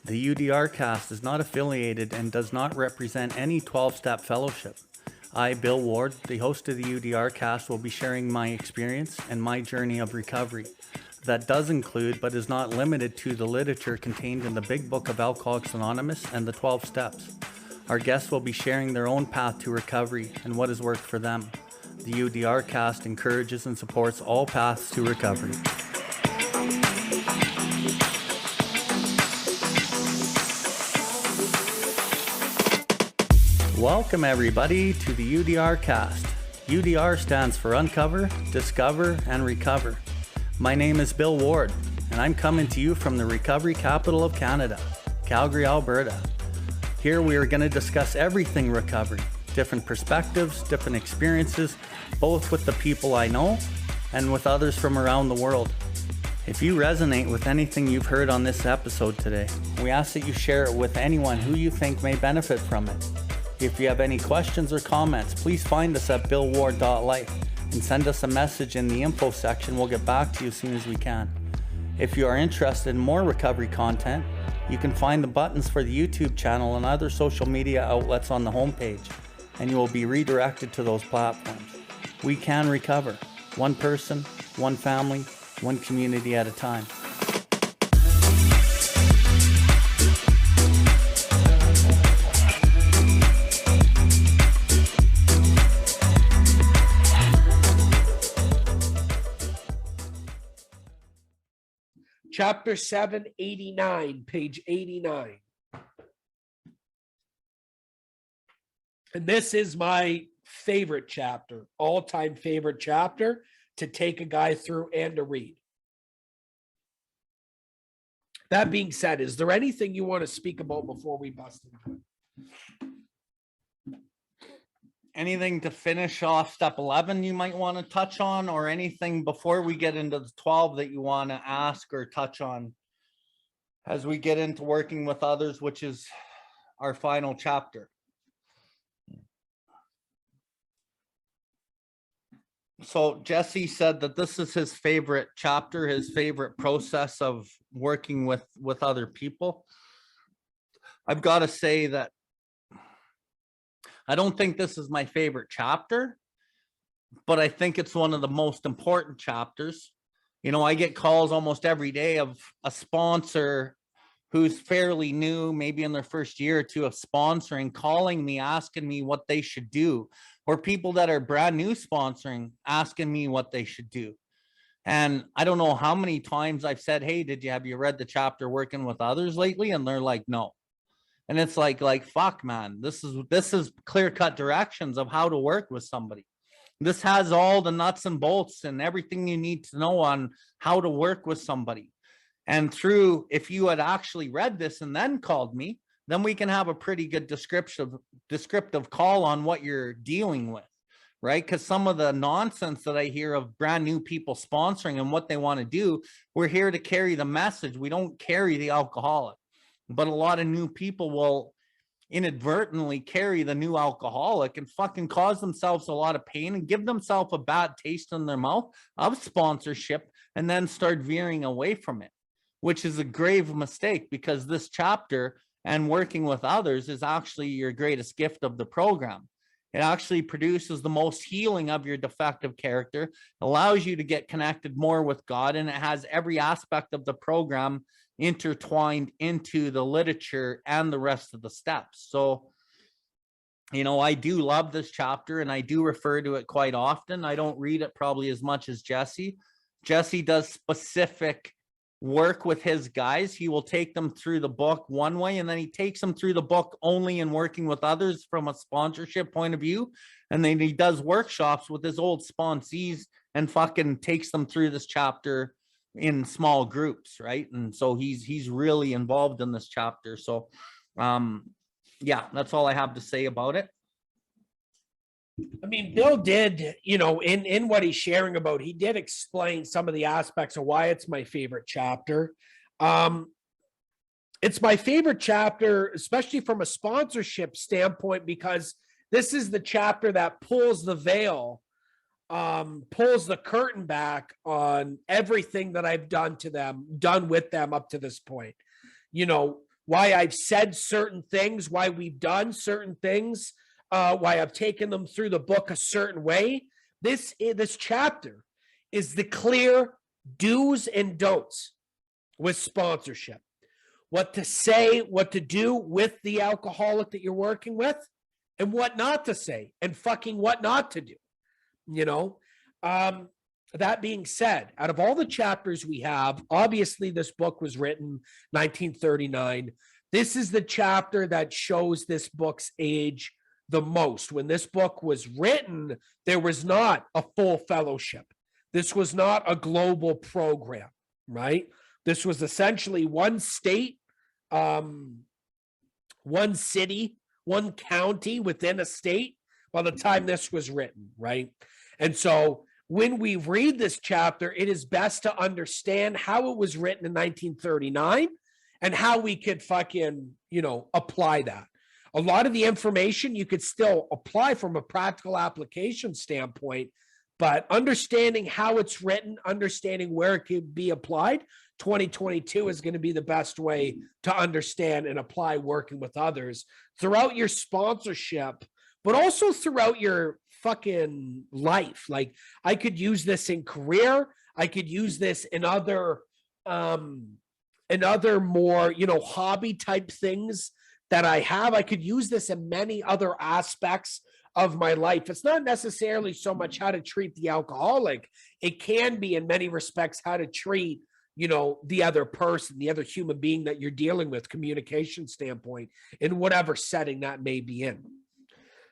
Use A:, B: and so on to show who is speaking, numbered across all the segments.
A: The UDRcast is not affiliated and does not represent any 12-step fellowship. I, Bill Ward, the host of the UDRcast, will be sharing my experience and my journey of recovery. That does include, but is not limited to, the literature contained in the Big Book of Alcoholics Anonymous and the 12 Steps. Our guests will be sharing their own path to recovery and what has worked for them. The UDRcast encourages and supports all paths to recovery. Welcome everybody to the UDRcast. UDR stands for Uncover, Discover, and Recover. My name is Bill Ward, and I'm coming to you from the recovery capital of Canada, Calgary, Alberta. Here we are going to discuss everything recovery, different perspectives, different experiences, both with the people I know and with others from around the world. If you resonate with anything you've heard on this episode today, we ask that you share it with anyone who you think may benefit from it. If you have any questions or comments, please find us at billward.life and send us a message in the info section. We'll get back to you as soon as we can. If you are interested in more recovery content, you can find the buttons for the YouTube channel and other social media outlets on the homepage, and you will be redirected to those platforms. We can recover, one person, one family, one community at a time.
B: Chapter 789, page 89. And this is my favorite chapter, all-time favorite chapter to take a guy through and to read. That being said, is there anything you want to speak about before we bust into it?
A: Anything to finish off step 11 you might want to touch on, or anything before we get into the 12 that you want to ask or touch on as we get into working with others, which is our final chapter? So Jesse said that this is his favorite chapter, his favorite process of working with other people. I've got to say that I don't think this is my favorite chapter, but I think it's one of the most important chapters. You know, I get calls almost every day of a sponsor who's fairly new, maybe in their first year or two of sponsoring, calling me, asking me what they should do, or people that are brand new sponsoring, asking me what they should do. And I don't know how many times I've said, hey, have you read the chapter Working with Others lately? And they're like, no. And it's like, fuck, man, this is clear-cut directions of how to work with somebody. This has all the nuts and bolts and everything you need to know on how to work with somebody. And if you had actually read this and then called me, then we can have a pretty good descriptive call on what you're dealing with, right? Because some of the nonsense that I hear of brand new people sponsoring and what they want to do, we're here to carry the message. We don't carry the alcoholic. But a lot of new people will inadvertently carry the new alcoholic and fucking cause themselves a lot of pain and give themselves a bad taste in their mouth of sponsorship and then start veering away from it, which is a grave mistake, because this chapter and Working with Others is actually your greatest gift of the program. It actually produces the most healing of your defective character, allows you to get connected more with God, and it has every aspect of the program intertwined into the literature and the rest of the steps. So, you know, I do love this chapter and I do refer to it quite often. I don't read it probably as much as Jesse. Jesse does specific work with his guys. He will take them through the book one way, and then he takes them through the book only in Working with Others from a sponsorship point of view. And then he does workshops with his old sponsees and fucking takes them through this chapter in small groups, right? And so he's really involved in this chapter. So yeah, that's all I have to say about it.
B: I mean, Bill did, you know, in what he's sharing about, he did explain some of the aspects of why it's my favorite chapter. It's my favorite chapter, especially from a sponsorship standpoint, because this is the chapter that pulls the veil, pulls the curtain back on everything that I've done with them up to this point. You know, why I've said certain things, why we've done certain things, why I've taken them through the book a certain way. This chapter is the clear do's and don'ts with sponsorship. What to say, what to do with the alcoholic that you're working with, and what not to say, and fucking what not to do. You know, that being said, out of all the chapters we have, obviously this book was written 1939. This is the chapter that shows this book's age the most. When this book was written, there was not a full fellowship. This was not a global program, right? This was essentially one state, one city, one county within a state by the time this was written, right? And so when we read this chapter, it is best to understand how it was written in 1939 and how we could fucking, apply that. A lot of the information you could still apply from a practical application standpoint, but understanding how it's written, understanding where it could be applied, 2022 is going to be the best way to understand and apply working with others throughout your sponsorship, but also throughout your fucking life. Like, I could use this in career. I could use this in other more, hobby type things that I have. I could use this in many other aspects of my life. It's not necessarily so much how to treat the alcoholic. It can be in many respects how to treat, the other person, the other human being that you're dealing with, communication standpoint, in whatever setting that may be in.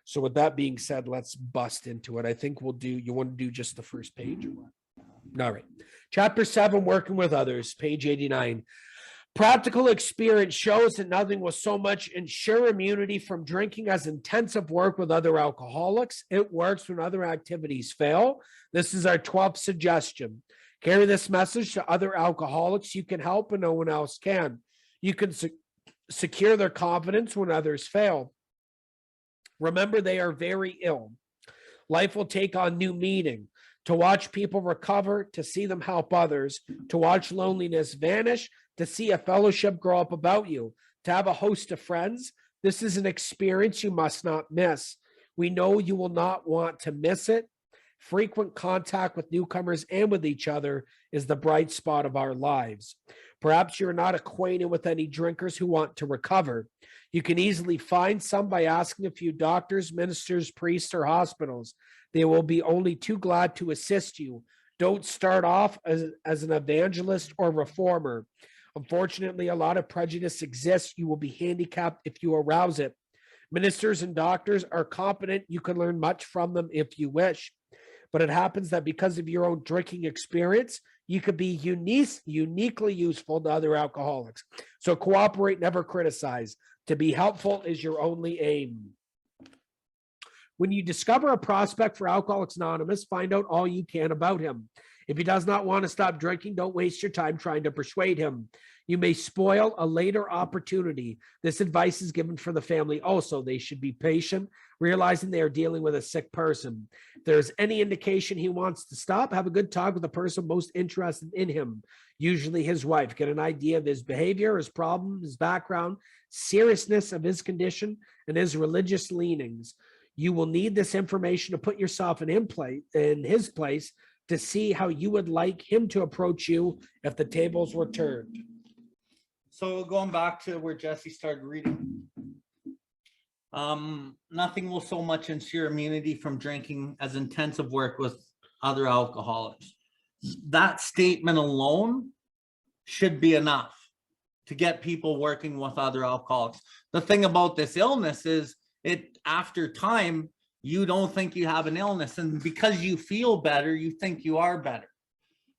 B: So with that being said, let's bust into it. I think you want to do just the first page or what? All right. Chapter 7, working with others, page 89. Practical experience shows that nothing will so much ensure immunity from drinking as intensive work with other alcoholics. It works when other activities fail. This is our 12th suggestion. Carry this message to other alcoholics you can help and no one else can. You can secure their confidence when others fail. Remember, they are very ill. Life will take on new meaning. To watch people recover, to see them help others, to watch loneliness vanish, to see a fellowship grow up about you, to have a host of friends. This is an experience you must not miss. We know you will not want to miss it. Frequent contact with newcomers and with each other is the bright spot of our lives. Perhaps you're not acquainted with any drinkers who want to recover. You can easily find some by asking a few doctors, ministers, priests, or hospitals. They will be only too glad to assist you. Don't start off as an evangelist or reformer. Unfortunately, a lot of prejudice exists. You will be handicapped if you arouse it. Ministers and doctors are competent. You can learn much from them if you wish. But it happens that because of your own drinking experience, you could be uniquely useful to other alcoholics. So cooperate, never criticize. To be helpful is your only aim. When you discover a prospect for Alcoholics Anonymous, find out all you can about him. If he does not want to stop drinking, don't waste your time trying to persuade him. You may spoil a later opportunity. This advice is given for the family also. They should be patient, realizing they are dealing with a sick person. If there's any indication he wants to stop, have a good talk with the person most interested in him, usually his wife. Get an idea of his behavior, his problem, his background, seriousness of his condition, and his religious leanings. You will need this information to put yourself in his place to see how you would like him to approach you if the tables were turned.
A: So going back to where Jesse started reading, nothing will so much ensure immunity from drinking as intensive work with other alcoholics. That statement alone should be enough to get people working with other alcoholics. The thing about this illness is after time, you don't think you have an illness, and because you feel better, you think you are better,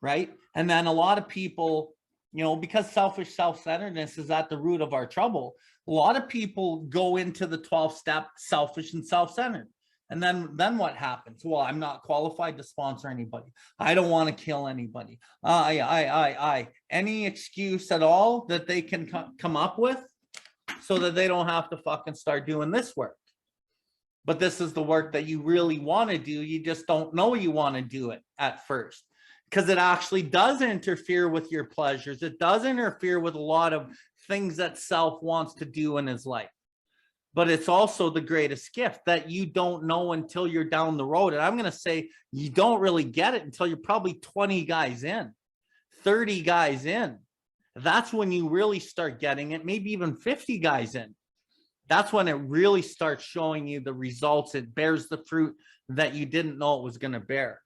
A: right? And then a lot of people, because selfish self-centeredness is at the root of our trouble, a lot of people go into the 12-step selfish and self-centered. And then what happens? Well, I'm not qualified to sponsor anybody. I don't want to kill anybody. Any excuse at all that they can come up with so that they don't have to fucking start doing this work. But this is the work that you really want to do. You just don't know you want to do it at first. because it actually does interfere with your pleasures. It does interfere with a lot of things that self wants to do in his life. But it's also the greatest gift that you don't know until you're down the road. And I'm going to say you don't really get it until you're probably 20 guys in, 30 guys in. That's when you really start getting it, maybe even 50 guys in. That's when it really starts showing you the results. It bears the fruit that you didn't know it was going to bear.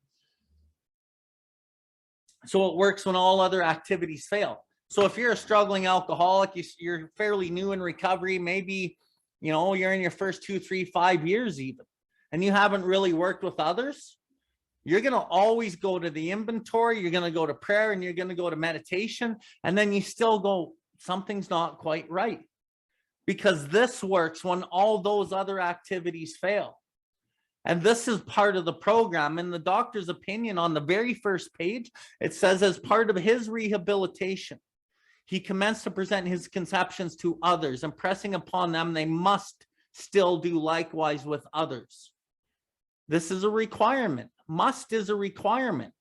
A: So it works when all other activities fail. So if you're a struggling alcoholic, you're fairly new in recovery, maybe, you know, you're in your first 2, 3, 5 years even, and you haven't really worked with others, you're going to always go to the inventory, you're going to go to prayer, and you're going to go to meditation, and then you still go, something's not quite right. Because this works when all those other activities fail. And this is part of the program. In the doctor's opinion, on the very first page, it says, as part of his rehabilitation, he commenced to present his conceptions to others, impressing upon them they must still do likewise with others. This is a requirement. Must is a requirement.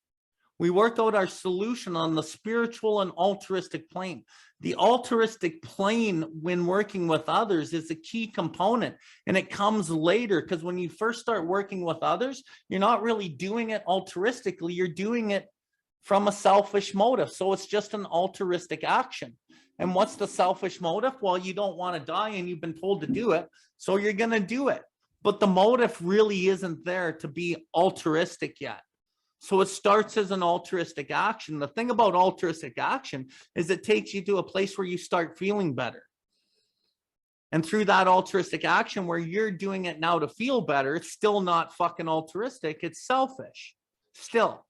A: We work out our solution on the spiritual and altruistic plane. The altruistic plane, when working with others, is a key component, and it comes later, because when you first start working with others, you're not really doing it altruistically, you're doing it from a selfish motive. So it's just an altruistic action. And what's the selfish motive? Well, you don't want to die and you've been told to do it, so you're going to do it. But the motive really isn't there to be altruistic yet. So it starts as an altruistic action. The thing about altruistic action is it takes you to a place where you start feeling better. And through that altruistic action where you're doing it now to feel better, it's still not fucking altruistic. It's selfish still.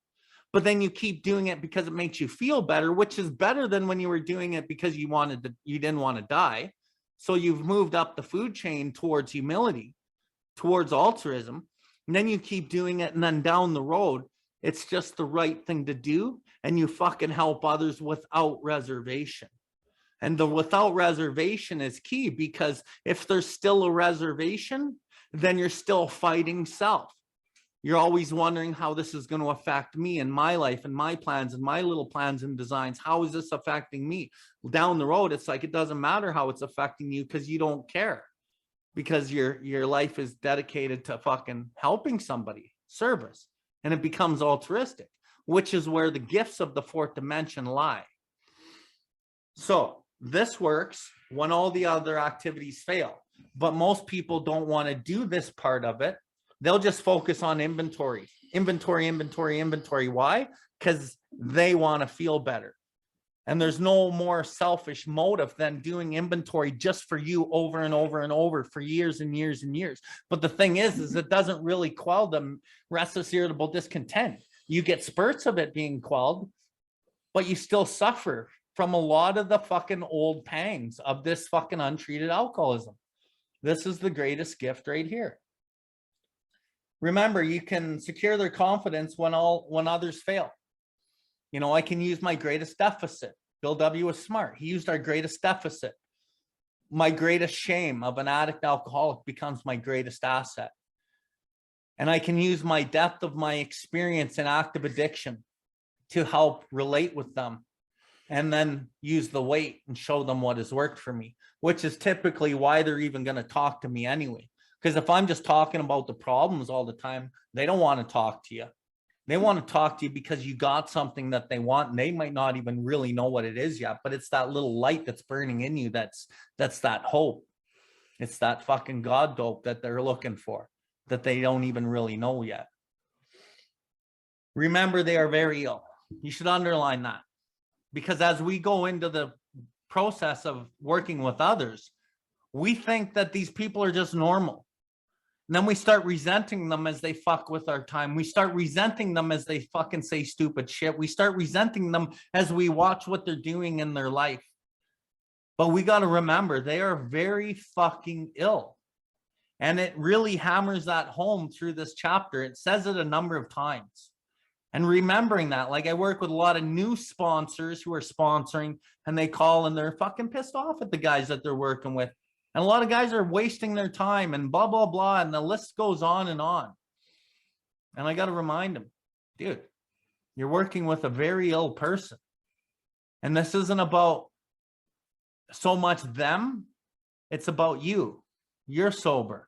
A: But then you keep doing it because it makes you feel better, which is better than when you were doing it because you didn't want to die. So you've moved up the food chain towards humility, towards altruism. And then you keep doing it, and then down the road, it's just the right thing to do, and you fucking help others without reservation. And the without reservation is key, because if there's still a reservation, then you're still fighting self. You're always wondering how this is going to affect me and my life and my plans and my little plans and designs. How is this affecting me? Down the road, it's like it doesn't matter how it's affecting you because you don't care, because your life is dedicated to fucking helping somebody, service. And it becomes altruistic, which is where the gifts of the fourth dimension lie. So this works when all the other activities fail, but most people don't want to do this part of it. They'll just focus on inventory. Why? Because they want to feel better. And there's no more selfish motive than doing inventory just for you over and over and over for years and years and years. But the thing is it doesn't really quell the restless, irritable discontent. You get spurts of it being quelled, but you still suffer from a lot of the fucking old pangs of this fucking untreated alcoholism. This is the greatest gift right here. Remember, you can secure their confidence when others fail. You know, I can use my greatest deficit. Bill W. was smart. He used our greatest deficit. My greatest shame of an addict alcoholic becomes my greatest asset. And I can use my depth of my experience in active addiction to help relate with them, and then use the weight and show them what has worked for me, which is typically why they're even going to talk to me anyway. Because if I'm just talking about the problems all the time, they don't want to talk to you. They want to talk to you because you got something that they want, and they might not even really know what it is yet, but it's that little light that's burning in you. That's that hope. It's that fucking God dope that they're looking for, that they don't even really know yet. Remember, they are very ill. You should underline that, because as we go into the process of working with others, we think that these people are just normal. And then we start resenting them as they fuck with our time. We start resenting them as they fucking say stupid shit. We start resenting them as we watch what they're doing in their life. But we got to remember, they are very fucking ill. And it really hammers that home through this chapter. It says it a number of times. And remembering that, like I work with a lot of new sponsors who are sponsoring, and they call and they're fucking pissed off at the guys that they're working with. And a lot of guys are wasting their time and blah, blah, blah. And the list goes on and on. And I got to remind them, dude, You're working with a very ill person. And this isn't about so much them. It's about you. You're sober.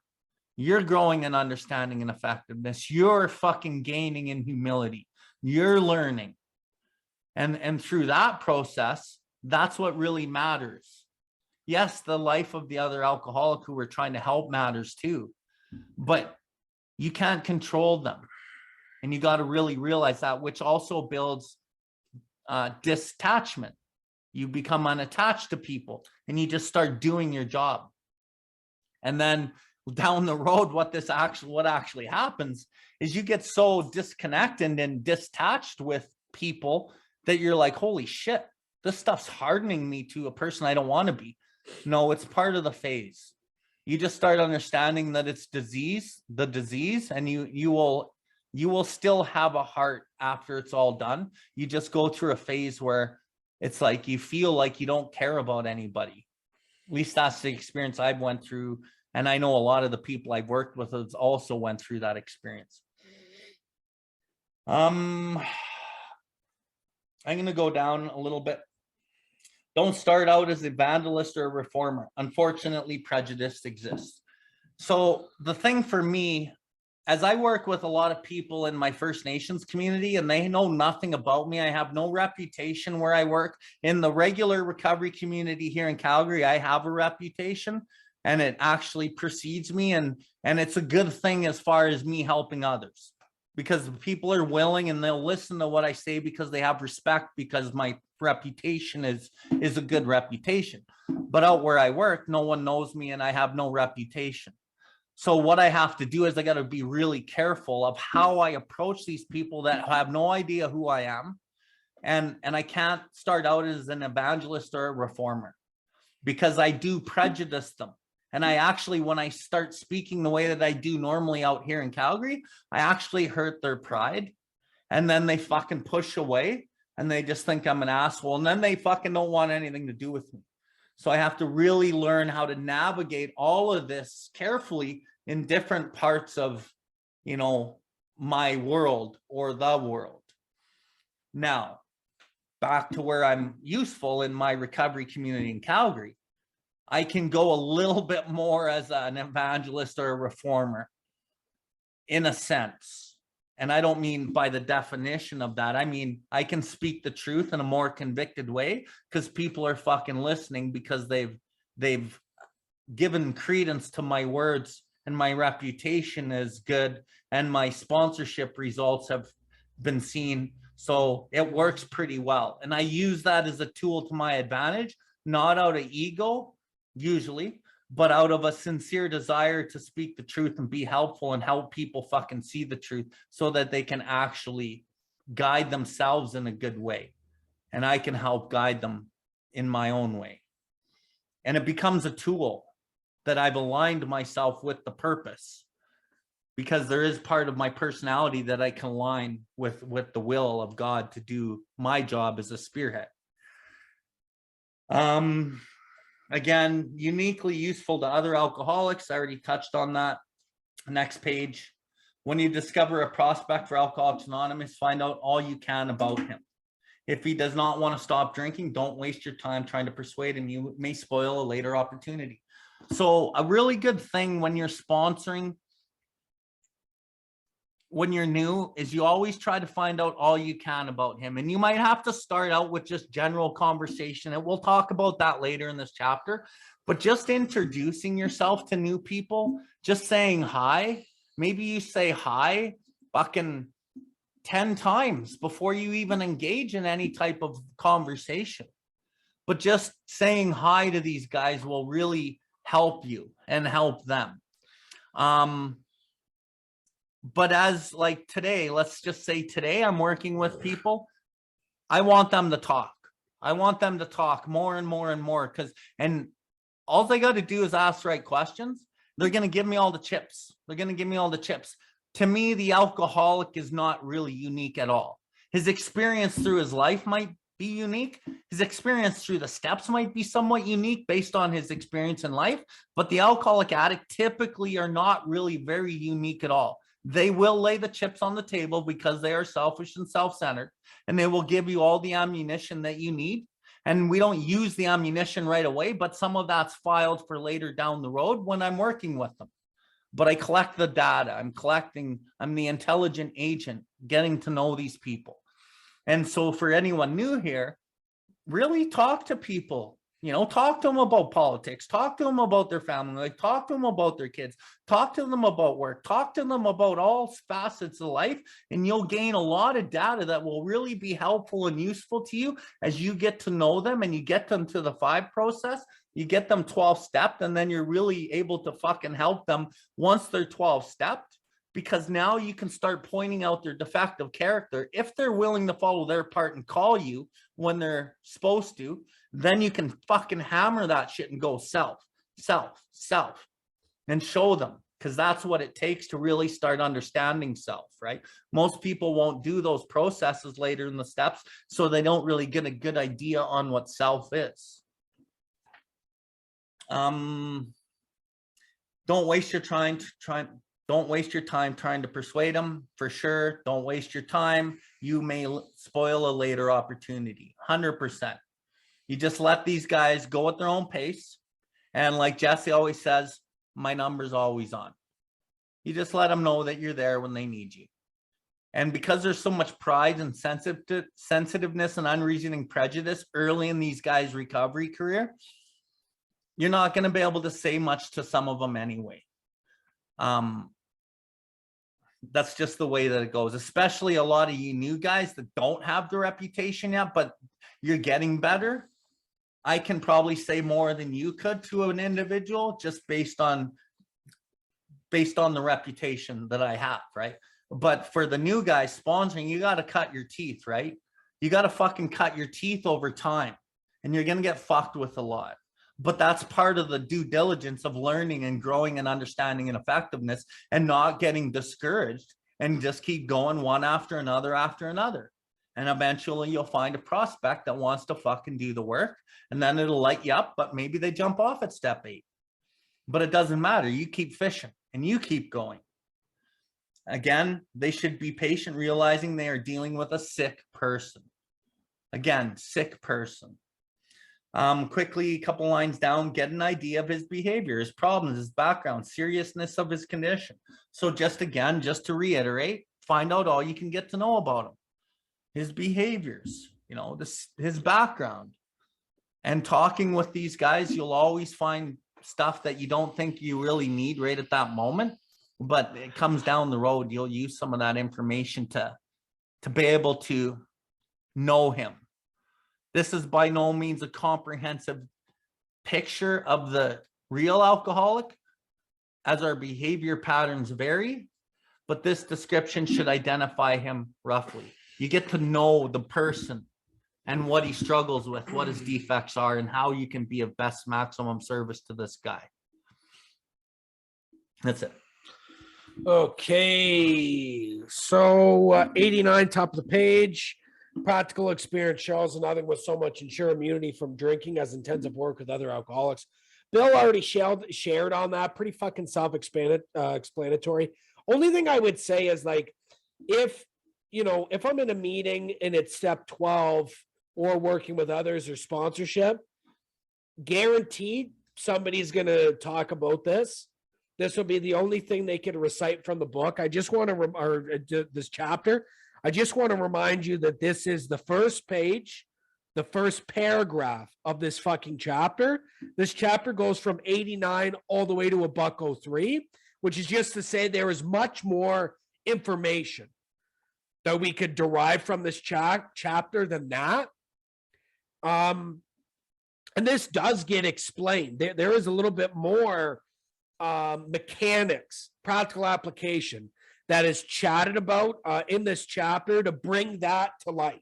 A: You're growing in understanding and effectiveness. You're fucking gaining in humility. You're learning. And through that process, that's what really matters. Yes, the life of the other alcoholic who we're trying to help matters too, but you can't control them. And you got to really realize that, which also builds detachment. You become unattached to people and you just start doing your job. And then down the road, what actually happens is you get so disconnected and detached with people that you're like, holy shit, this stuff's hardening me to a person I don't want to be. No, it's part of the phase. You just start understanding that it's the disease, and you will still have a heart after it's all done. You just go through a phase where it's like you feel like you don't care about anybody. At least that's the experience I've went through. And I know a lot of the people I've worked with has also went through that experience. I'm going to go down a little bit. Don't start out as a vandalist or a reformer. Unfortunately, prejudice exists. So the thing for me, as I work with a lot of people in my First Nations community and they know nothing about me, I have no reputation where I work. In the regular recovery community here in Calgary, I have a reputation and it actually precedes me. And it's a good thing as far as me helping others, because people are willing and they'll listen to what I say because they have respect, because my reputation is a good reputation. But out where I work, no one knows me and I have no reputation. So what I have to do is I got to be really careful of how I approach these people that have no idea who I am. And I can't start out as an evangelist or a reformer, because I do prejudice them. And I actually, when I start speaking the way that I do normally out here in Calgary, I actually hurt their pride. And then they fucking push away and they just think I'm an asshole. And then they fucking don't want anything to do with me. So I have to really learn how to navigate all of this carefully in different parts of, my world or the world. Now, back to where I'm useful in my recovery community in Calgary. I can go a little bit more as an evangelist or a reformer in a sense. And I don't mean by the definition of that. I mean, I can speak the truth in a more convicted way because people are fucking listening, because they've given credence to my words and my reputation is good and my sponsorship results have been seen. So it works pretty well. And I use that as a tool to my advantage, not out of ego, usually, but out of a sincere desire to speak the truth and be helpful and help people fucking see the truth so that they can actually guide themselves in a good way. And I can help guide them in my own way. And it becomes a tool that I've aligned myself with the purpose, because there is part of my personality that I can align with the will of God to do my job as a spearhead. Again, uniquely useful to other alcoholics. I already touched on that. Next page. When you discover a prospect for Alcoholics Anonymous, find out all you can about him. If he does not want to stop drinking, don't waste your time trying to persuade him. You may spoil a later opportunity. So a really good thing when you're sponsoring, when you're new, is you always try to find out all you can about him. And you might have to start out with just general conversation, and we'll talk about that later in this chapter. But just introducing yourself to new people, just saying hi. Maybe you say hi fucking 10 times before you even engage in any type of conversation. But just saying hi to these guys will really help you and help them. But as like today, let's just say today I'm working with people. I want them to talk. I want them to talk more and more and more, and all they got to do is ask the right questions. They're going to give me all the chips. They're going to give me all the chips. To me, the alcoholic is not really unique at all. His experience through his life might be unique. His experience through the steps might be somewhat unique based on his experience in life, but the alcoholic addict typically are not really very unique at all. They will lay the chips on the table because they are selfish and self-centered, and they will give you all the ammunition that you need. And we don't use the ammunition right away, but some of that's filed for later down the road when I'm working with them. But I collect the data. I'm the intelligent agent getting to know these people. And so for anyone new here, really talk to people. Talk to them about politics, talk to them about their family, like talk to them about their kids, talk to them about work, talk to them about all facets of life, and you'll gain a lot of data that will really be helpful and useful to you as you get to know them and you get them to the 5 process, you get them 12 stepped, and then you're really able to fucking help them once they're 12 stepped, because now you can start pointing out their defective character. If they're willing to follow their part and call you when they're supposed to, then you can fucking hammer that shit and go self, and show them, because that's what it takes to really start understanding self, right? Most people won't do those processes later in the steps, so they don't really get a good idea on what self is. Don't waste your time trying to persuade them, for sure. Don't waste your time. You may spoil a later opportunity, 100%. You just let these guys go at their own pace. And like Jesse always says, my number's always on. You just let them know that you're there when they need you. And because there's so much pride and sensitiveness and unreasoning prejudice early in these guys' recovery career, you're not going to be able to say much to some of them anyway. That's just the way that it goes, especially a lot of you new guys that don't have the reputation yet, but you're getting better. I can probably say more than you could to an individual just based on the reputation that I have, right? But for the new guys sponsoring, you got to cut your teeth, right? You got to fucking cut your teeth over time, and you're going to get fucked with a lot. But that's part of the due diligence of learning and growing and understanding and effectiveness, and not getting discouraged, and just keep going one after another after another. And eventually you'll find a prospect that wants to fucking do the work, and then it'll light you up, but maybe they jump off at step 8. But it doesn't matter. You keep fishing and you keep going. Again, they should be patient, realizing they are dealing with a sick person. Again, sick person. Quickly, a couple lines down, get an idea of his behavior, his problems, his background, seriousness of his condition. So just to reiterate, find out all you can get to know about him. His behaviors, his background. And talking with these guys, you'll always find stuff that you don't think you really need right at that moment, but it comes down the road. You'll use some of that information to be able to know him. This is by no means a comprehensive picture of the real alcoholic, as our behavior patterns vary, but this description should identify him roughly. You get to know the person and what he struggles with, what his defects are, and how you can be of best maximum service to this guy. That's it.
B: Okay. So 89, top of the page. Practical experience shows nothing with so much ensure immunity from drinking as intensive work with other alcoholics. Bill already shared on that. Pretty fucking self-explanatory. Only thing I would say is, like, if I'm in a meeting and it's step 12 or working with others or sponsorship, guaranteed somebody's going to talk about this. This will be the only thing they can recite from the book. I just want to, this chapter, I just want to remind you that this is the first page, the first paragraph of this fucking chapter. This chapter goes from 89 all the way to $103, which is just to say there is much more information that we could derive from this chapter than that. And this does get explained. There is a little bit more mechanics, practical application that is chatted about in this chapter to bring that to life,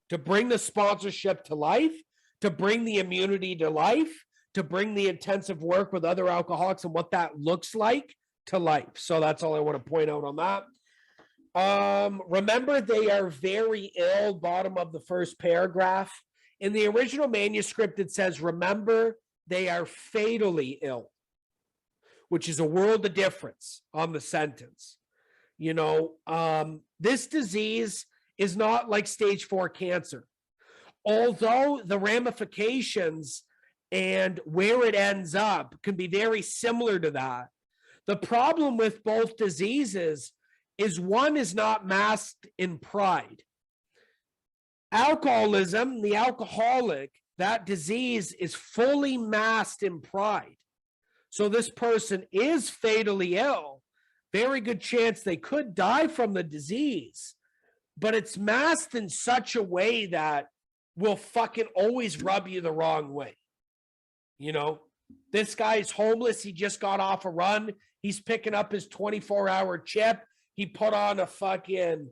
B: to bring the sponsorship to life, to bring the immunity to life, to bring the intensive work with other alcoholics and what that looks like to life. So that's all I want to point out on that. Remember, they are very ill, bottom of the first paragraph. In the original manuscript, it says, remember, they are fatally ill, which is a world of difference on the sentence. This disease is not like stage 4 cancer. Although the ramifications and where it ends up can be very similar to that, the problem with both diseases is one is not masked in pride. Alcoholism, the alcoholic, that disease is fully masked in pride. So this person is fatally ill. Very good chance they could die from the disease, but it's masked in such a way that will fucking always rub you the wrong way. This guy's homeless. He just got off a run. He's picking up his 24-hour chip. He put on a fucking,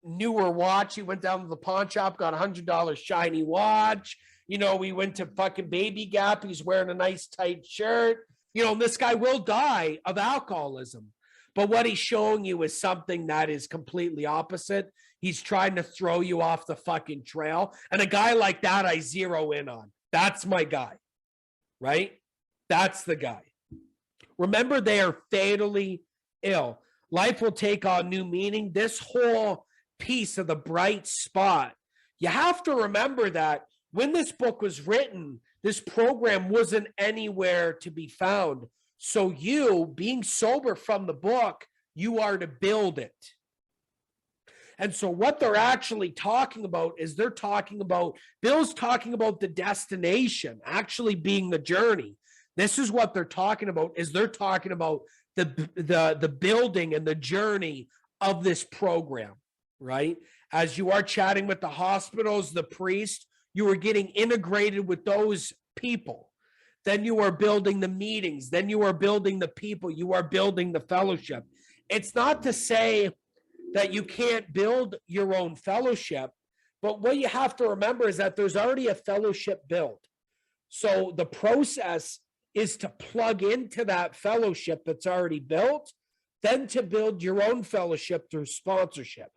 B: newer watch. He went down to the pawn shop, got $100 shiny watch. We went to fucking Baby Gap. He's wearing a nice tight shirt. This guy will die of alcoholism. But what he's showing you is something that is completely opposite. He's trying to throw you off the fucking trail. And a guy like that, I zero in on. That's my guy, right? That's the guy. Remember, they are fatally ill. Life will take on new meaning. This whole piece of the bright spot, you have to remember that when this book was written, this program wasn't anywhere to be found. So you, being sober from the book, you are to build it. And so what they're actually talking about is Bill's talking about the destination actually being the journey. This is what they're talking about, is they're talking about the building and the journey of this program, right? As you are chatting with the hospitals, the priest, you are getting integrated with those people. Then you are building the meetings. Then you are building the people. You are building the fellowship. It's not to say that you can't build your own fellowship, but what you have to remember is that there's already a fellowship built. So the process is to plug into that fellowship that's already built, then to build your own fellowship through sponsorship.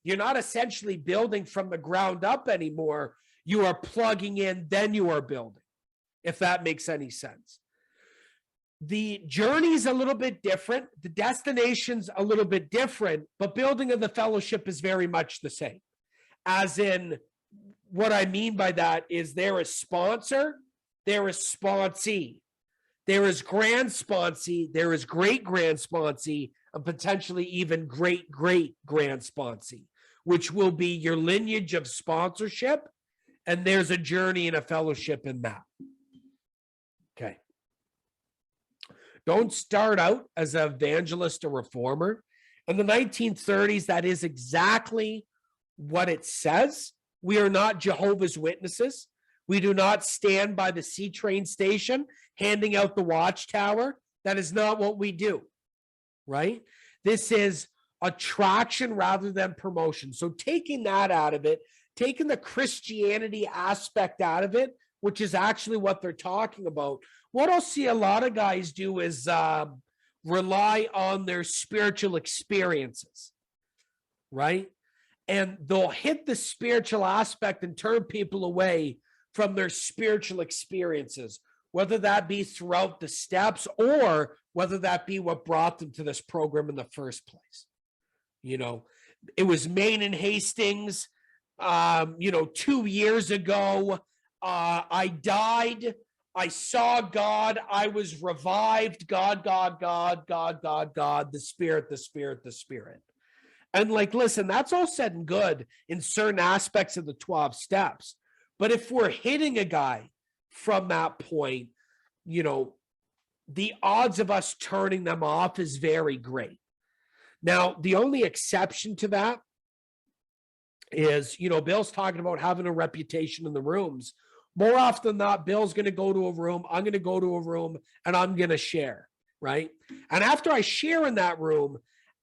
B: You're not essentially building from the ground up anymore. You are plugging in, then you are building, if that makes any sense. The journey is a little bit different. The destination's a little bit different, but building of the fellowship is very much the same. As in, what I mean by that is there is sponsor, there is sponsee, there is grand sponsee, there is great grand sponsee, and potentially even great grand sponsee, which will be your lineage of sponsorship. And there's a journey and a fellowship in that. Okay. Don't start out as an evangelist or reformer. In the 1930s, that is exactly what it says. We are not Jehovah's Witnesses. We do not stand by the C train station handing out the watchtower. That is not what we do, right? This is attraction rather than promotion. So taking that out of it, taking the Christianity aspect out of it, which is actually what they're talking about. What I'll see a lot of guys do is rely on their spiritual experiences, right? And they'll hit the spiritual aspect and turn people away from their spiritual experiences, whether that be throughout the steps or whether that be what brought them to this program in the first place. It was Maine and Hastings, 2 years ago. I died. I saw God. I was revived. God, the Spirit. And listen, that's all said and good in certain aspects of the 12 steps. But if we're hitting a guy from that point, the odds of us turning them off is very great. Now, the only exception to that is, Bill's talking about having a reputation in the rooms. More often than not, Bill's going to go to a room, I'm going to go to a room, and I'm going to share, right? And after I share in that room,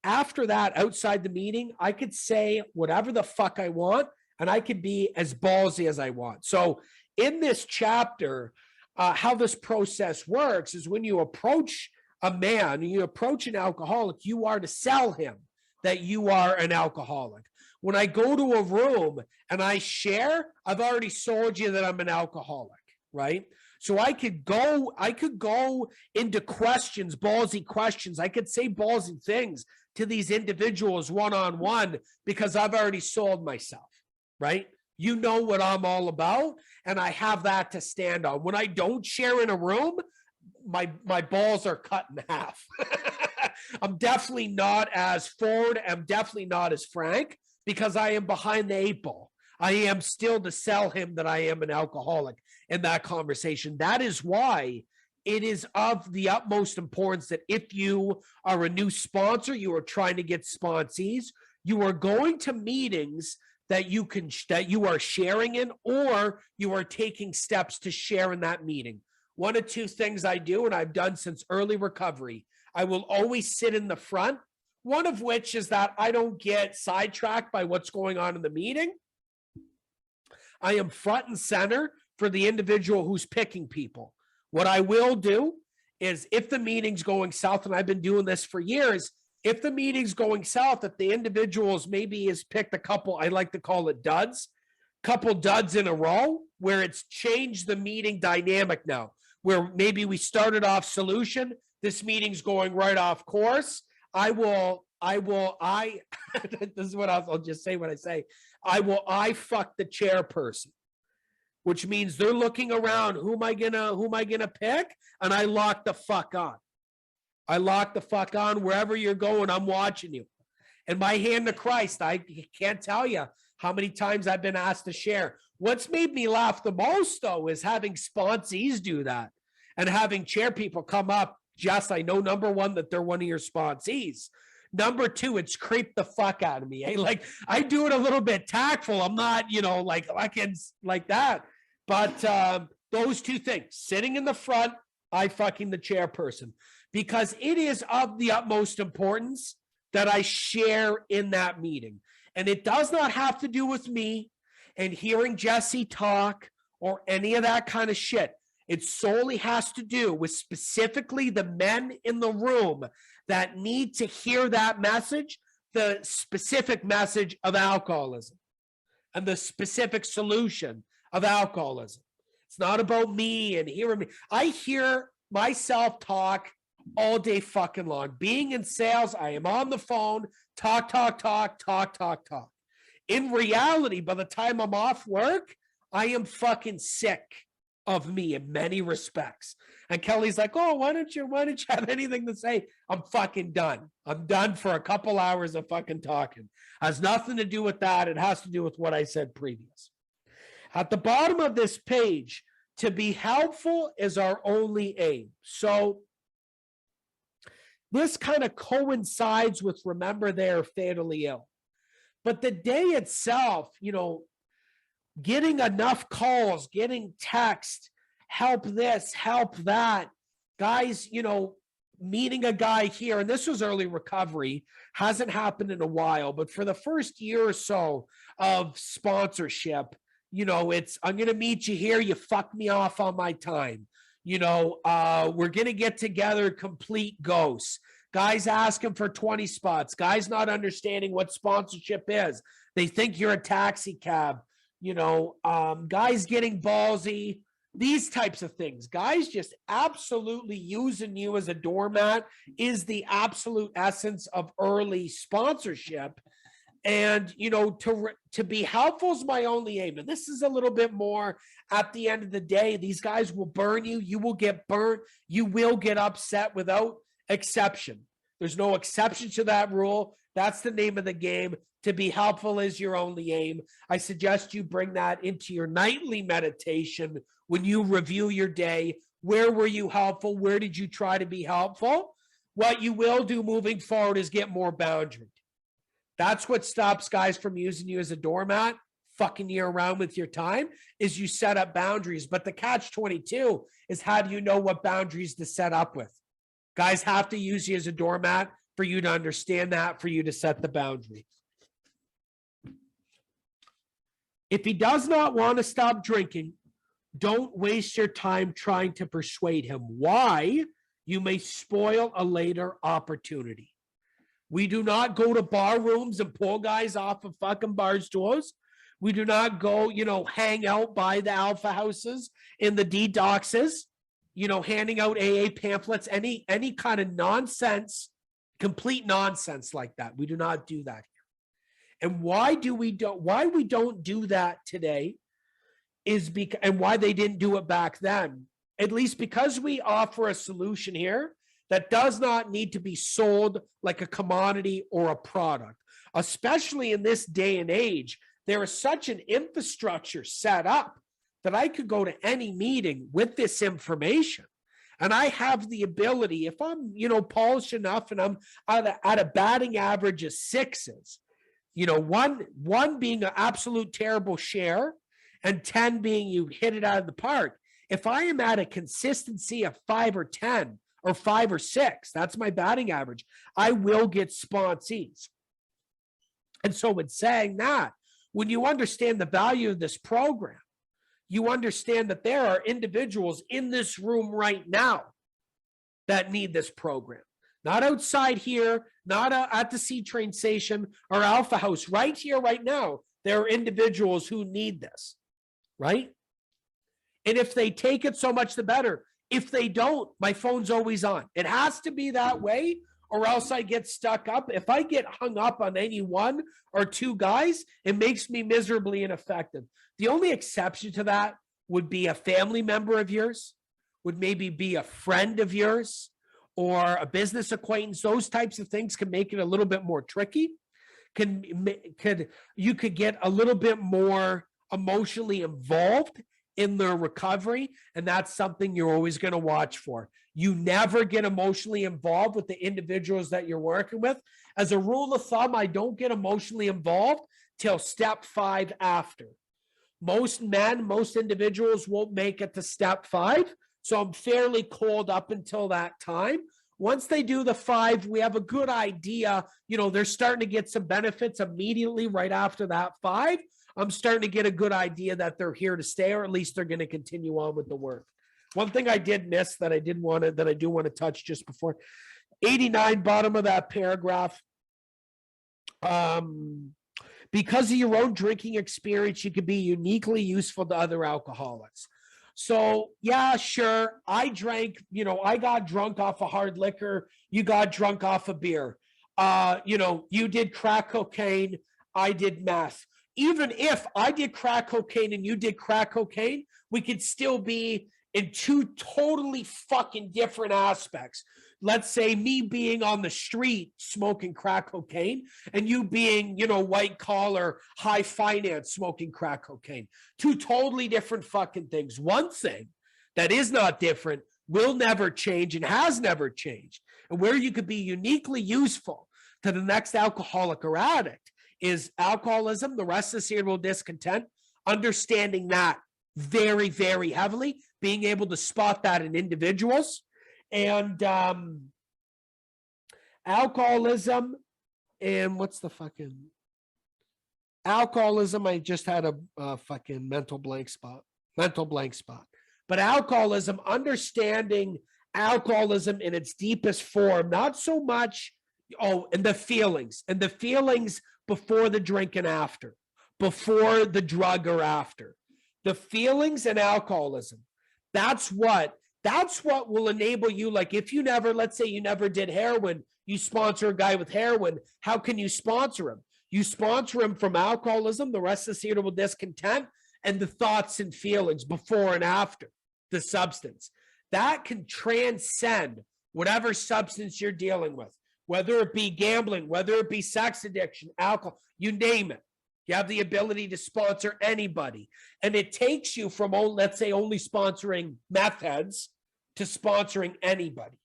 B: after that, outside the meeting, I could say whatever the fuck I want, and I could be as ballsy as I want. So in this chapter, how this process works is when you approach a man, you approach an alcoholic, you are to sell him that you are an alcoholic. When I go to a room and I share, I've already sold you that I'm an alcoholic, right? So I could go into questions, ballsy questions. I could say ballsy things to these individuals one-on-one because I've already sold myself, right? You know what I'm all about, and I have that to stand on. When I don't share in a room, my balls are cut in half. I'm definitely not as forward. I'm definitely not as frank because I am behind the 8 ball. I am still to sell him that I am an alcoholic in that conversation. That is why it is of the utmost importance that if you are a new sponsor, you are trying to get sponsees, you are going to meetings that you are sharing in, or you are taking steps to share in that meeting. One of 2 things I do, and I've done since early recovery, I will always sit in the front, one of which is that I don't get sidetracked by what's going on in the meeting. I am front and center for the individual who's picking people. What I will do is if the meeting's going south, and I've been doing this for years, if the meeting's going south, if the individuals maybe has picked a couple, I like to call it duds, couple duds in a row, where it's changed the meeting dynamic now, where maybe we started off solution, this meeting's going right off course. I this is what I'll just say what I say. I fuck the chairperson, which means they're looking around. Who am I gonna pick? And I lock the fuck on. I lock the fuck on. Wherever you're going, I'm watching you. And my hand to Christ, I can't tell you how many times I've been asked to share. What's made me laugh the most, though, is having sponsees do that and having chair people come up. Just, I know, number one, that they're one of your sponsees. Number two, it's creeped the fuck out of me. Eh? Like, I do it a little bit tactful. I'm not, like that. But those 2 things, sitting in the front, I fucking the chairperson, because it is of the utmost importance that I share in that meeting. And it does not have to do with me and hearing Jesse talk or any of that kind of shit. It solely has to do with specifically the men in the room that need to hear that message, the specific message of alcoholism and the specific solution of alcoholism. It's not about me and hearing me. I hear myself talk all day fucking long. Being in sales, I am on the phone, talk. In reality, by the time I'm off work, I am fucking sick of me in many respects. And Kelly's like, oh, why don't you have anything to say? I'm fucking done. I'm done for a couple hours of fucking talking. Has nothing to do with that. It has to do with what I said previous. At the bottom of this page, to be helpful is our only aim. So this kind of coincides with remember they're fatally ill. But the day itself, getting enough calls, getting text, help this, help that. Guys, meeting a guy here, and this was early recovery, hasn't happened in a while, but for the first year or so of sponsorship, it's, I'm going to meet you here. You fuck me off on my time. We're going to get together, complete ghosts. Guys asking for 20 spots. Guys not understanding what sponsorship is. They think you're a taxi cab. Guys getting ballsy, these types of things. Guys just absolutely using you as a doormat is the absolute essence of early sponsorship. And, to be helpful is my only aim. And this is a little bit more at the end of the day. These guys will burn you. You will get burnt. You will get upset without exception. There's no exception to that rule. That's the name of the game. To be helpful is your only aim. I suggest you bring that into your nightly meditation when you review your day. Where were you helpful? Where did you try to be helpful? What you will do moving forward is get more boundary. That's what stops guys from using you as a doormat, fucking you around with your time, is you set up boundaries. But the catch-22 is, how do you know what boundaries to set up with? Guys have to use you as a doormat for you to understand that, for you to set the boundary. If he does not want to stop drinking, don't waste your time trying to persuade him. Why? You may spoil a later opportunity. We do not go to bar rooms and pull guys off of fucking bar stools. We do not go, hang out by the alpha houses in the detoxes, handing out AA pamphlets, any kind of nonsense, complete nonsense like that. We do not do that here. And why we don't do that today is because, and why they didn't do it back then, at least because we offer a solution here that does not need to be sold like a commodity or a product, especially in this day and age. There is such an infrastructure set up that I could go to any meeting with this information. And I have the ability, if I'm, polished enough and I'm at a batting average of 6s, one being an absolute terrible share and 10 being you hit it out of the park. If I am at a consistency of 5 or 10 or 5 or 6, that's my batting average, I will get sponsees. And so in saying that, when you understand the value of this program, you understand that there are individuals in this room right now that need this program. Not outside here, not at the C train station or Alpha House. Right here, right now, there are individuals who need this, right? And if they take it, so much the better. If they don't, my phone's always on. It has to be that way, or else I get stuck up. If I get hung up on any 1 or 2 guys, it makes me miserably ineffective. The only exception to that would be a family member of yours, would maybe be a friend of yours, or a business acquaintance. Those types of things can make it a little bit more tricky. You could get a little bit more emotionally involved in their recovery, and that's something you're always going to watch for. You never get emotionally involved with the individuals that you're working with. As a rule of thumb, I don't get emotionally involved till step 5 after. Most individuals won't make it to step 5, so I'm fairly cold up until that time. Once they do the 5, we have a good idea. They're starting to get some benefits immediately right after that 5. I'm starting to get a good idea that they're here to stay, or at least they're going to continue on with the work. One thing I did miss that I do want to touch just before 89, bottom of that paragraph. Because of your own drinking experience, you could be uniquely useful to other alcoholics. So yeah, sure. I drank, I got drunk off of hard liquor. You got drunk off of beer. You did crack cocaine. I did meth. Even if I did crack cocaine and you did crack cocaine, we could still be in 2 totally fucking different aspects. Let's say me being on the street smoking crack cocaine and you being, white collar, high finance smoking crack cocaine. 2 totally different fucking things. One thing that is not different, will never change, and has never changed, and where you could be uniquely useful to the next alcoholic or addict, is alcoholism, the restless irritable discontent, understanding that very, very heavily, being able to spot that in individuals, and alcoholism, and what's the fucking alcoholism? I just had a fucking mental blank spot. But alcoholism, understanding alcoholism in its deepest form, not so much, and the feelings before the drink and after, before the drug or after. The feelings and alcoholism. That's what will enable you. Like if you never, let's say you never did heroin, you sponsor a guy with heroin. How can you sponsor him? You sponsor him from alcoholism, the restless irritable discontent, and the thoughts and feelings before and after the substance. That can transcend whatever substance you're dealing with, whether it be gambling, whether it be sex addiction, alcohol, you name it. You have the ability to sponsor anybody. And it takes you from, let's say, only sponsoring meth heads to sponsoring anybody.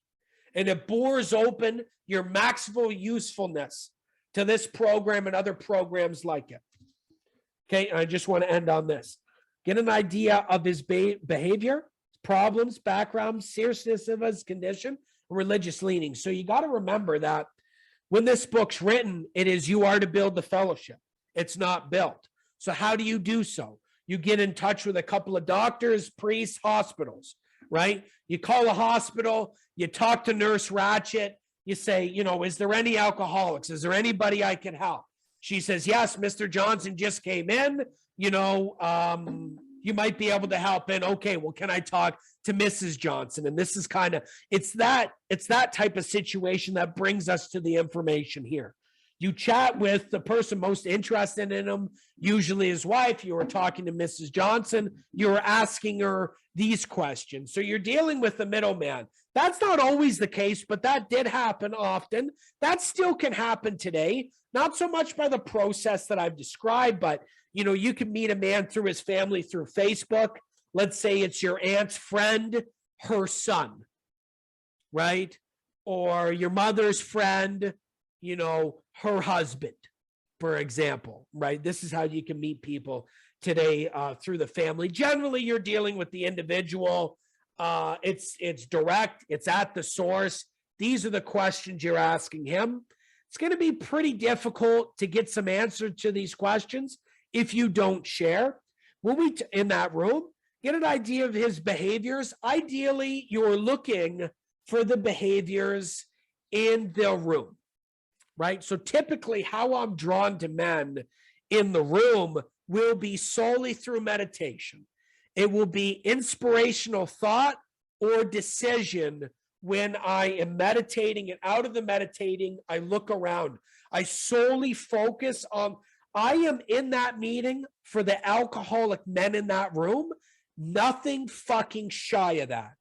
B: And it bores open your maximal usefulness to this program and other programs like it. Okay, and I just want to end on this. Get an idea of his behavior, problems, background, seriousness of his condition, religious leanings. So you got to remember that when this book's written, it is you are to build the fellowship. It's not built. So how do you do so? You get in touch with a couple of doctors, priests, hospitals, right? You call a hospital, you talk to Nurse Ratchet, you say, is there any alcoholics? Is there anybody I can help? She says, yes, Mr. Johnson just came in, you know, you might be able to help in. Okay, well, can I talk to Mrs. Johnson? And this is kind of, it's that type of situation that brings us to the information here. You chat with the person most interested in him, usually his wife. You were talking to Mrs. Johnson. You were asking her these questions. So you're dealing with the middleman. That's not always the case, but that did happen often. That still can happen today. Not so much by the process that I've described, but you know, you can meet a man through his family through Facebook. Let's say it's your aunt's friend, her son, right? Or your mother's friend, you know, her husband, for example, right? This is how you can meet people today through the family. Generally, you're dealing with the individual. It's direct. It's at the source. These are the questions you're asking him. It's going to be pretty difficult to get some answer to these questions if you don't share. When we in that room, get an idea of his behaviors. Ideally, you're looking for the behaviors in the room, right? So typically how I'm drawn to men in the room will be solely through meditation. It will be inspirational thought or decision. When I am meditating, and out of the meditating, I look around. I solely focus on, I am in that meeting for the alcoholic men in that room. Nothing fucking shy of that.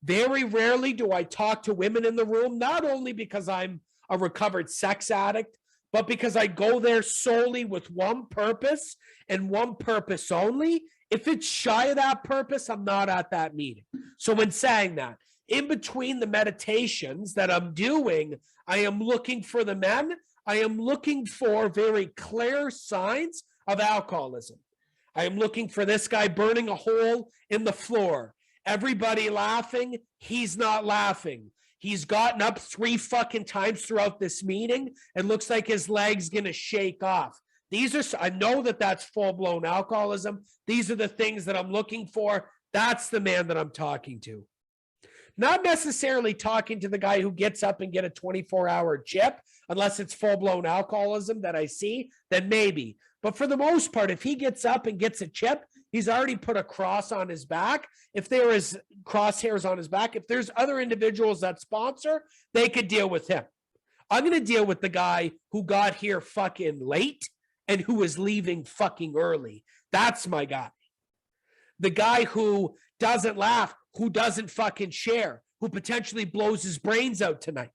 B: Very rarely do I talk to women in the room, not only because I'm a recovered sex addict, but because I go there solely with one purpose and one purpose only. If it's shy of that purpose, I'm not at that meeting. So when saying that, in between the meditations that I'm doing, I am looking for the men. I am looking for very clear signs of alcoholism. I am looking for this guy burning a hole in the floor. Everybody laughing. He's not laughing. He's gotten up 3 fucking times throughout this meeting and looks like his leg's going to shake off. These are, I know that that's full-blown alcoholism. These are the things that I'm looking for. That's the man that I'm talking to. Not necessarily talking to the guy who gets up and get a 24-hour chip, unless it's full-blown alcoholism that I see, then maybe. But for the most part, if he gets up and gets a chip, he's already put a cross on his back. If there is crosshairs on his back, if there's other individuals that sponsor, they could deal with him. I'm going to deal with the guy who got here fucking late and who is leaving fucking early. That's my guy. The guy who doesn't laugh, who doesn't fucking share, who potentially blows his brains out tonight.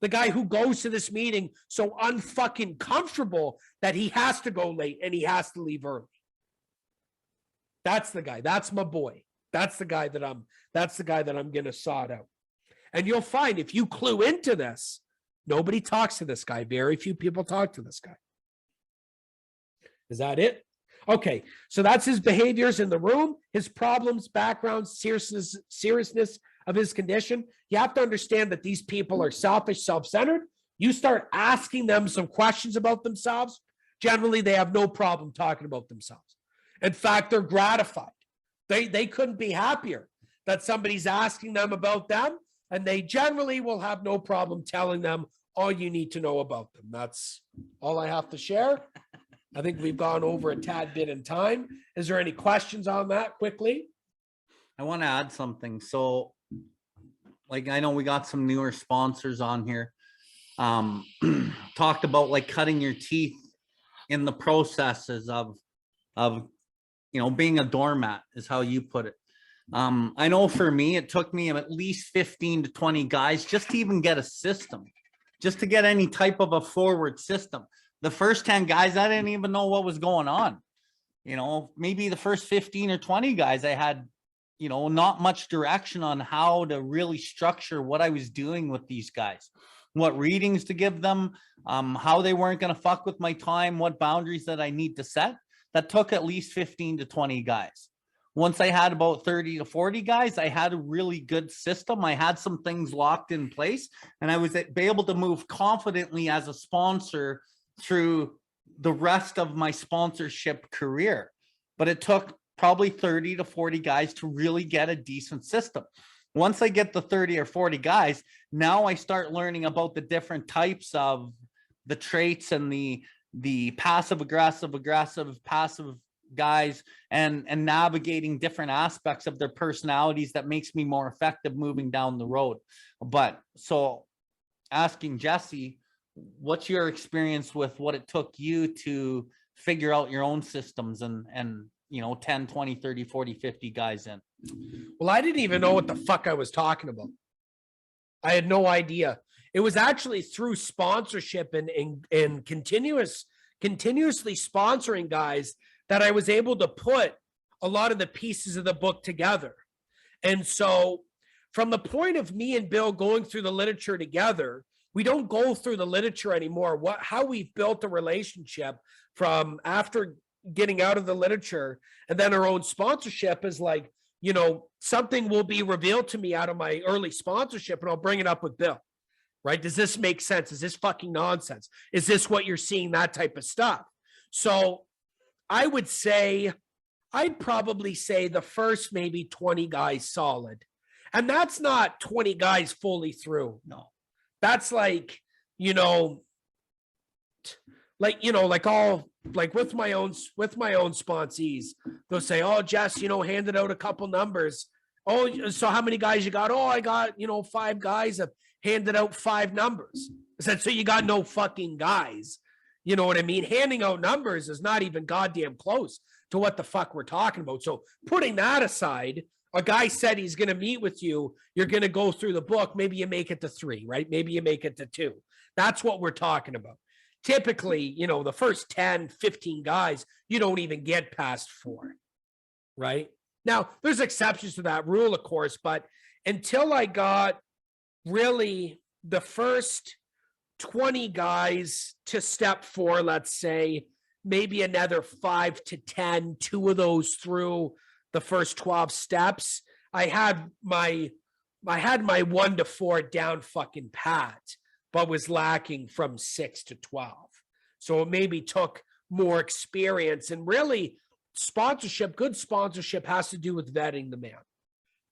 B: The guy who goes to this meeting so unfucking comfortable that he has to go late and he has to leave early. That's the guy. That's my boy. That's the guy that I'm going to sort out. And you'll find if you clue into this, nobody talks to this guy. Very few people talk to this guy. Is that it? Okay, so that's his behaviors in the room, his problems, background, seriousness of his condition. You have to understand that these people are selfish, self-centered. You start asking them some questions about themselves, generally they have no problem talking about themselves. In fact, they're gratified. They couldn't be happier that somebody's asking them about them, and they generally will have no problem telling them all you need to know about them. That's all I have to share. I think we've gone over a tad bit in time. Is there any questions on that quickly?
A: I want to add something. So, like, I know we got some newer sponsors on here. Talked about like cutting your teeth in the processes of being a doormat is how you put it. I know for me, it took me at least 15 to 20 guys just to even get a system, just to get any type of a forward system. The first 10 guys, I didn't even know what was going on. Maybe the first 15 or 20 guys, I had, not much direction on how to really structure what I was doing with these guys, what readings to give them, how they weren't going to fuck with my time, what boundaries that I need to set. That took at least 15 to 20 guys. Once I had about 30 to 40 guys, I had a really good system. I had some things locked in place, and I was able to move confidently as a sponsor through the rest of my sponsorship career. But it took probably 30 to 40 guys to really get a decent system. Once I get the 30 or 40 guys, now I start learning about the different types of the traits and the the passive aggressive passive guys, and navigating different aspects of their personalities that makes me more effective moving down the road. But so asking Jesse, what's your experience with what it took you to figure out your own systems and 10, 20, 30, 40, 50 guys in?
B: Well, I didn't even know what the fuck I was talking about. I had no idea. It was actually through sponsorship and continuously sponsoring guys that I was able to put a lot of the pieces of the book together. And so from the point of me and Bill going through the literature together, we don't go through the literature anymore. How we've built a relationship from after getting out of the literature and then our own sponsorship is like, something will be revealed to me out of my early sponsorship and I'll bring it up with Bill, right? Does this make sense? Is this fucking nonsense? Is this what you're seeing? That type of stuff. So I'd probably say the first maybe 20 guys solid. And that's not 20 guys fully through. No, that's like with my own sponsees, they'll say, oh, Jess, handed out a couple numbers. Oh, so how many guys you got? Oh, I got, 5 guys have handed out 5 numbers. I said, so you got no fucking guys. You know what I mean? Handing out numbers is not even goddamn close to what the fuck we're talking about. So putting that aside, a guy said he's going to meet with you. You're going to go through the book. Maybe you make it to 3, right? Maybe you make it to 2. That's what we're talking about. Typically, the first 10, 15 guys, you don't even get past 4, right? Now, there's exceptions to that rule, of course, but until I got really the first 20 guys to step 4, let's say, maybe another 5 to 10, 2 of those through the first 12 steps, I had my 1 to 4 down fucking pat, but was lacking from 6 to 12. So it maybe took more experience. And really, good sponsorship has to do with vetting the man.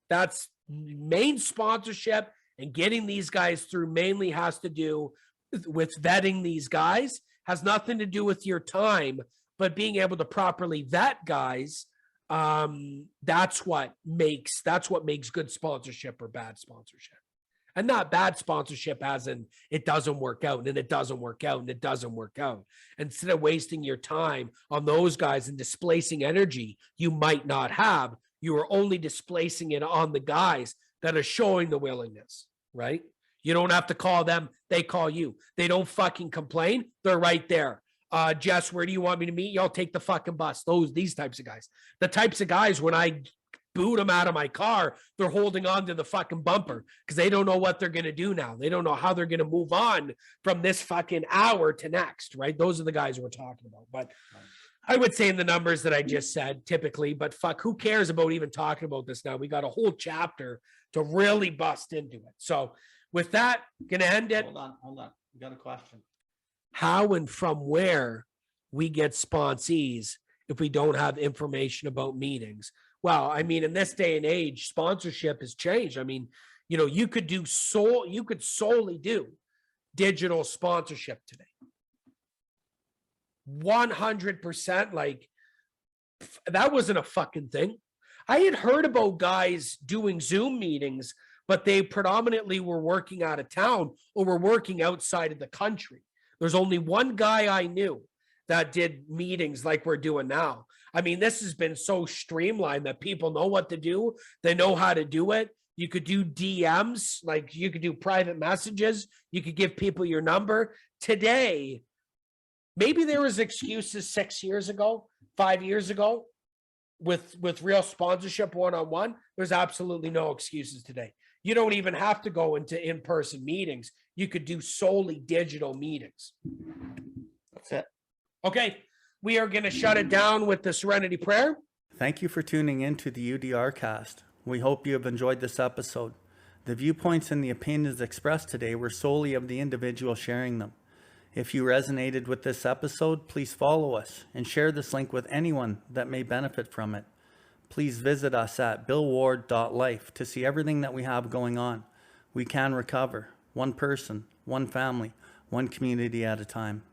B: That's main sponsorship, and getting these guys through mainly has to do with vetting these guys. Has nothing to do with your time, but being able to properly vet guys, that's what makes good sponsorship or bad sponsorship. And not bad sponsorship as in it doesn't work out and it doesn't work out and it doesn't work out. Instead of wasting your time on those guys and displacing energy you might not have, you are only displacing it on the guys that are showing the willingness, right? You don't have to call them. They call you. They don't fucking complain. They're right there. Jess, where do you want me to meet you? I'll take the fucking bus. These types of guys. The types of guys, when I boot them out of my car, they're holding on to the fucking bumper because they don't know what they're going to do now. They don't know how they're going to move on from this fucking hour to next, right? Those are the guys we're talking about. But I would say in the numbers that I just said, typically, but fuck, who cares about even talking about this now? We got a whole chapter to really bust into it. So with that, going to end it.
A: Hold on. We got a question.
B: How and from where we get sponsees if we don't have information about meetings? Well, I mean, in this day and age, sponsorship has changed. I mean, you could solely do digital sponsorship today. 100%. Like, that wasn't a fucking thing. I had heard about guys doing Zoom meetings, but they predominantly were working out of town or were working outside of the country. There's only one guy I knew that did meetings like we're doing now. I mean, this has been so streamlined that people know what to do. They know how to do it. You could do DMs, like you could do private messages. You could give people your number. Today, maybe there was excuses 6 years ago, 5 years ago with real sponsorship one-on-one. There's absolutely no excuses today. You don't even have to go into in-person meetings. You could do solely digital meetings.
A: That's it.
B: Okay. We are going to shut it down with the Serenity Prayer.
A: Thank you for tuning in to the UDRcast. We hope you have enjoyed this episode. The viewpoints and the opinions expressed today were solely of the individual sharing them. If you resonated with this episode, please follow us and share this link with anyone that may benefit from it. Please visit us at Billwardlife to see everything that we have going on. We can recover, one person, one family, one community at a time.